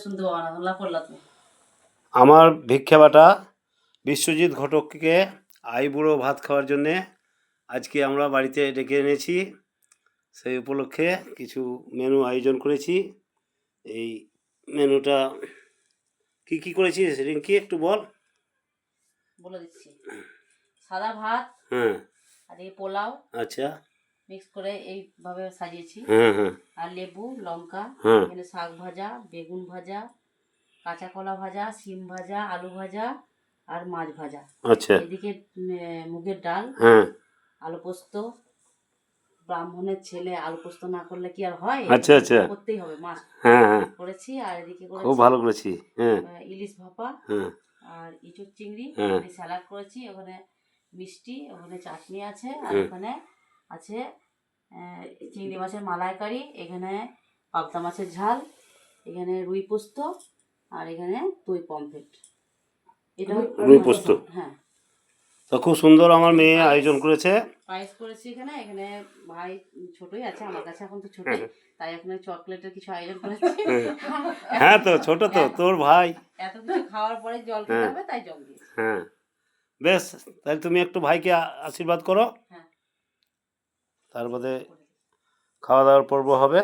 শুনতে পাবো না, লাফর লাফর। আমার ভিক্ষা বাটা বিশ্বজিৎ ঘটককে আইবুড়ো ভাত খাওয়ার জন্যে আজকে আমরা বাড়িতে ডেকে এনেছি। সেই উপলক্ষে কিছু মেনু আয়োজন করেছি। এই মেনুটা কি কি করেছিস রিঙ্কি, একটু বল। বলে দিচ্ছি, সাদা ভাত, হ্যাঁ, আর এই পোলাও আচ্ছা, মিক্স করে এইভাবে সাজিয়েছি। হ্যাঁ হ্যাঁ আর লেবু, লঙ্কা, হ্যাঁ এখানে শাক ভাজা, বেগুন ভাজা, কাঁচা কলা ভাজা, সিম ভাজা, আলু ভাজা আর মাছ ভাজা। আচ্ছা, এদিকে মুগের ডাল, হ্যাঁ আলু পোস্ত। ব্রাহ্মণের ছেলে আলু পোস্ত না করলে কি আর হয়? আচ্ছা আচ্ছা, করতেই হবে, মাছ হ্যাঁ হ্যাঁ, করেছি। আর এদিকে খুব করেছি ভালো করেছি। হ্যাঁ ইলিশ ভাপা হ্যাঁ আর ইঁচড় চিংড়ি, হ্যাঁ স্যালাড করেছি। ওখানে মিষ্টি, ওখানে চাটনি আছে, আর হ্যাঁ ওখানে আছে চিংড়ি মাছের মালাইকারি, এখানে পাবদা মাছের ঝাল, এখানে রুই পোস্ত, আর এখানে দই পমফ্রেট। এটা রুই পোস্ত, হ্যাঁ। তো খুব সুন্দর আমার মেয়ে পায়েস- আয়োজন করেছে। পায়েস করেছি এখানে। এখানে ভাই ছোটই আছে আমার কাছে, এখন তো ছোটই, তাই এখানে চকলেটের কিছু আয়োজন করেছি। হ্যাঁ তো ছোট তো তোর ভাই, এত কিছু খাওয়ার পরে জল খেতে হবে, তাই জল দিয়েছি। হ্যাঁ বেশ, তাহলে তুমি একটু ভাইকে আশীর্বাদ করো, হ্যাঁ, তারপরে খাওয়া দাওয়ার পর্ব হবে।